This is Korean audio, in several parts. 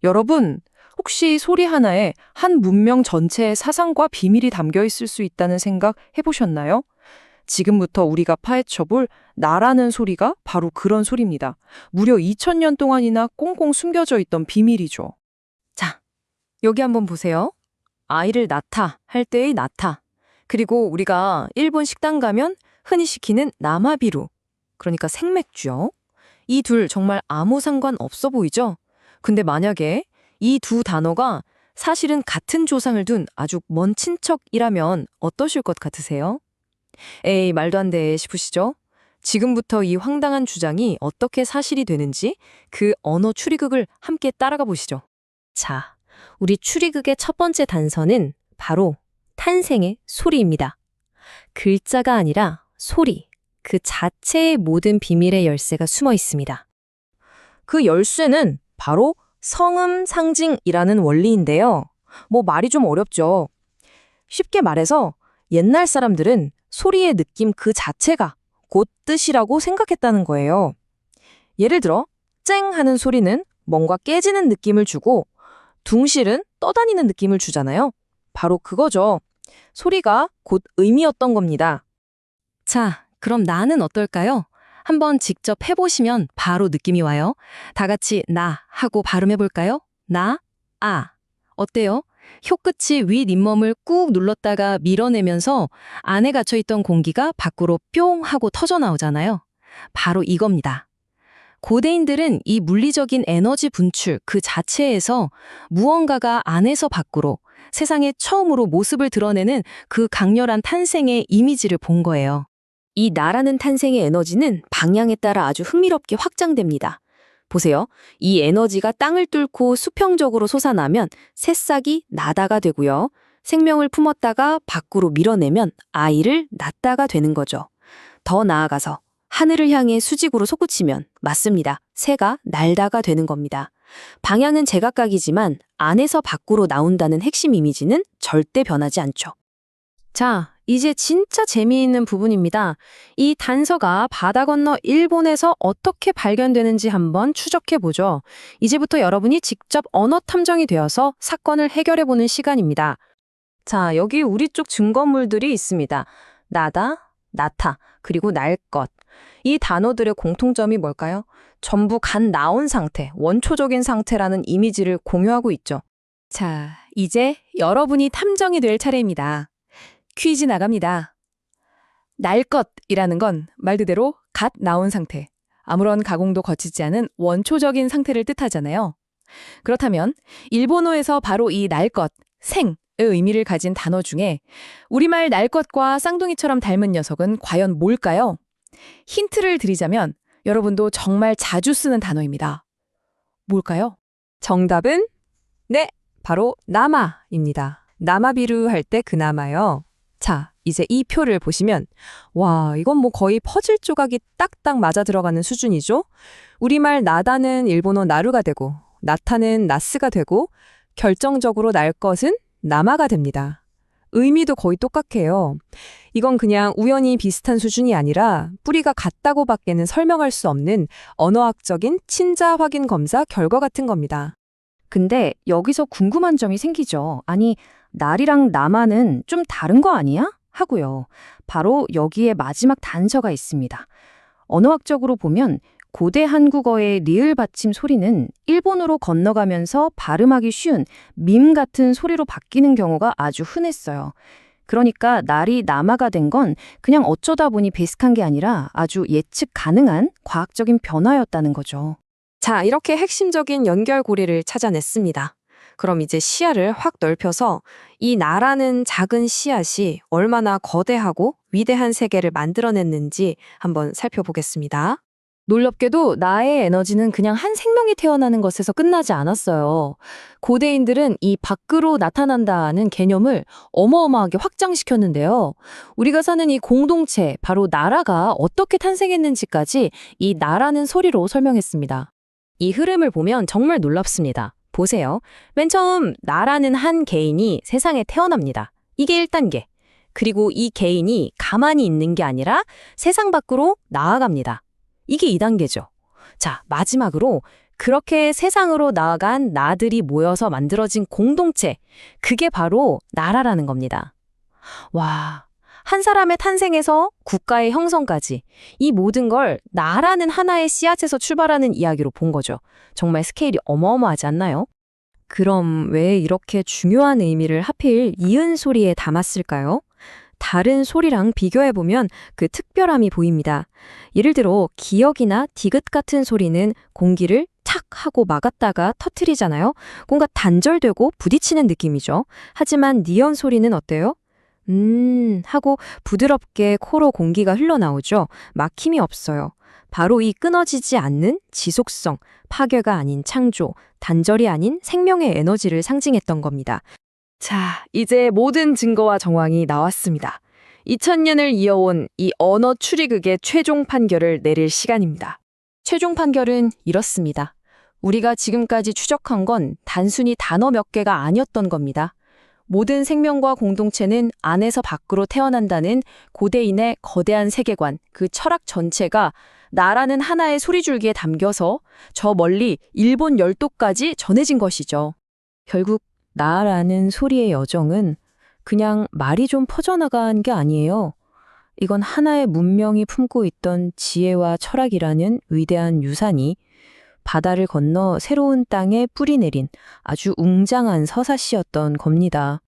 여러분, 혹시 소리 하나에 한 문명 전체의 사상과 비밀이 담겨 있을 수 있다는 생각 해보셨나요? 지금부터 우리가 파헤쳐볼 나라는 소리가 바로 그런 소리입니다. 무려 2000년 동안이나 꽁꽁 숨겨져 있던 비밀이죠. 자, 여기 한번 보세요. 아이를 낳다 할 때의 낳다. 그리고 우리가 일본 식당 가면 흔히 시키는 나마비루. 그러니까 생맥주요. 이 둘 정말 아무 상관 없어 보이죠? 근데 만약에 이 두 단어가 사실은 같은 조상을 둔 아주 먼 친척이라면 어떠실 것 같으세요? 에이, 말도 안 돼 싶으시죠? 지금부터 이 황당한 주장이 어떻게 사실이 되는지 그 언어 추리극을 함께 따라가 보시죠. 자, 우리 추리극의 첫 번째 단서는 바로 탄생의 소리입니다. 글자가 아니라 소리, 그 자체의 모든 비밀의 열쇠가 숨어 있습니다. 그 열쇠는 바로 성음 상징이라는 원리인데요. 말이 좀 어렵죠. 쉽게 말해서 옛날 사람들은 소리의 느낌 그 자체가 곧 뜻이라고 생각했다는 거예요. 예를 들어 쨍 하는 소리는 뭔가 깨지는 느낌을 주고 둥실은 떠다니는 느낌을 주잖아요. 바로 그거죠. 소리가 곧 의미였던 겁니다. 자, 그럼 나는 어떨까요? 한번 직접 해보시면 바로 느낌이 와요. 다 같이 나 하고 발음해볼까요? 나, 아. 어때요? 혀끝이 윗 잇몸을 꾹 눌렀다가 밀어내면서 안에 갇혀있던 공기가 밖으로 뿅 하고 터져나오잖아요. 바로 이겁니다. 고대인들은 이 물리적인 에너지 분출 그 자체에서 무언가가 안에서 밖으로 세상에 처음으로 모습을 드러내는 그 강렬한 탄생의 이미지를 본 거예요. 이 나라는 탄생의 에너지는 방향에 따라 아주 흥미롭게 확장됩니다. 보세요. 이 에너지가 땅을 뚫고 수평적으로 솟아나면 새싹이 나다가 되고요. 생명을 품었다가 밖으로 밀어내면 아이를 낳다가 되는 거죠. 더 나아가서 하늘을 향해 수직으로 솟구치면 맞습니다. 새가 날다가 되는 겁니다. 방향은 제각각이지만 안에서 밖으로 나온다는 핵심 이미지는 절대 변하지 않죠. 자, 이제 진짜 재미있는 부분입니다. 이 단서가 바다 건너 일본에서 어떻게 발견되는지 한번 추적해보죠. 이제부터 여러분이 직접 언어 탐정이 되어서 사건을 해결해보는 시간입니다. 자, 여기 우리 쪽 증거물들이 있습니다. 나다, 나타, 그리고 날 것. 이 단어들의 공통점이 뭘까요? 전부 간 나온 상태, 원초적인 상태라는 이미지를 공유하고 있죠. 자, 이제 여러분이 탐정이 될 차례입니다. 퀴즈 나갑니다. 날 것이라는 건 말 그대로 갓 나온 상태, 아무런 가공도 거치지 않은 원초적인 상태를 뜻하잖아요. 그렇다면 일본어에서 바로 이 날 것, 생의 의미를 가진 단어 중에 우리말 날 것과 쌍둥이처럼 닮은 녀석은 과연 뭘까요? 힌트를 드리자면 여러분도 정말 자주 쓰는 단어입니다. 뭘까요? 정답은 네, 바로 나마입니다. 나마비루 할 때 그 나마요. 자, 이제 이 표를 보시면 와, 이건 거의 퍼즐 조각이 딱딱 맞아 들어가는 수준이죠? 우리말 나다는 일본어 나루가 되고 나타는 나스가 되고 결정적으로 날 것은 나마가 됩니다. 의미도 거의 똑같아요. 이건 그냥 우연히 비슷한 수준이 아니라 뿌리가 같다고밖에는 설명할 수 없는 언어학적인 친자 확인 검사 결과 같은 겁니다. 근데 여기서 궁금한 점이 생기죠. 아니, 날이랑 나마는 좀 다른 거 아니야? 하고요. 바로 여기에 마지막 단서가 있습니다. 언어학적으로 보면 고대 한국어의 리을 받침 소리는 일본어로 건너가면서 발음하기 쉬운 밈 같은 소리로 바뀌는 경우가 아주 흔했어요. 그러니까 날이 나마가 된 건 그냥 어쩌다 보니 베이직한 게 아니라 아주 예측 가능한 과학적인 변화였다는 거죠. 자, 이렇게 핵심적인 연결고리를 찾아냈습니다. 그럼 이제 시야를 확 넓혀서 이 나라는 작은 씨앗이 얼마나 거대하고 위대한 세계를 만들어냈는지 한번 살펴보겠습니다. 놀랍게도 나의 에너지는 그냥 한 생명이 태어나는 것에서 끝나지 않았어요. 고대인들은 이 밖으로 나타난다는 개념을 어마어마하게 확장시켰는데요. 우리가 사는 이 공동체, 바로 나라가 어떻게 탄생했는지까지 이 나라는 소리로 설명했습니다. 이 흐름을 보면 정말 놀랍습니다. 보세요. 맨 처음 나라는 한 개인이 세상에 태어납니다. 이게 1단계. 그리고 이 개인이 가만히 있는 게 아니라 세상 밖으로 나아갑니다. 이게 2단계죠. 자, 마지막으로 그렇게 세상으로 나아간 나들이 모여서 만들어진 공동체, 그게 바로 나라라는 겁니다. 와, 한 사람의 탄생에서 국가의 형성까지 이 모든 걸 나라는 하나의 씨앗에서 출발하는 이야기로 본 거죠. 정말 스케일이 어마어마하지 않나요? 그럼 왜 이렇게 중요한 의미를 하필 이은 소리에 담았을까요? 다른 소리랑 비교해보면 그 특별함이 보입니다. 예를 들어 기역이나 디귿 같은 소리는 공기를 탁 하고 막았다가 터트리잖아요. 뭔가 단절되고 부딪히는 느낌이죠. 하지만 니은 소리는 어때요? 하고 부드럽게 코로 공기가 흘러나오죠. 막힘이 없어요. 바로 이 끊어지지 않는 지속성, 파괴가 아닌 창조, 단절이 아닌 생명의 에너지를 상징했던 겁니다. 자, 이제 모든 증거와 정황이 나왔습니다. 2000년을 이어온 이 언어 추리극의 최종 판결을 내릴 시간입니다. 최종 판결은 이렇습니다. 우리가 지금까지 추적한 건 단순히 단어 몇 개가 아니었던 겁니다. 모든 생명과 공동체는 안에서 밖으로 태어난다는 고대인의 거대한 세계관, 그 철학 전체가 나라는 하나의 소리줄기에 담겨서 저 멀리 일본 열도까지 전해진 것이죠. 결국 나라는 소리의 여정은 그냥 말이 좀 퍼져나간 게 아니에요. 이건 하나의 문명이 품고 있던 지혜와 철학이라는 위대한 유산이 바다를 건너 새로운 땅에 뿌리 내린 아주 웅장한 서사시였던 겁니다.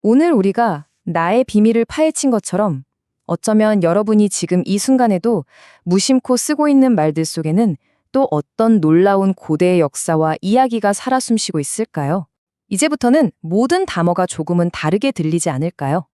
오늘 우리가 나의 비밀을 파헤친 것처럼 어쩌면 여러분이 지금 이 순간에도 무심코 쓰고 있는 말들 속에는 또 어떤 놀라운 고대의 역사와 이야기가 살아 숨쉬고 있을까요? 이제부터는 모든 단어가 조금은 다르게 들리지 않을까요?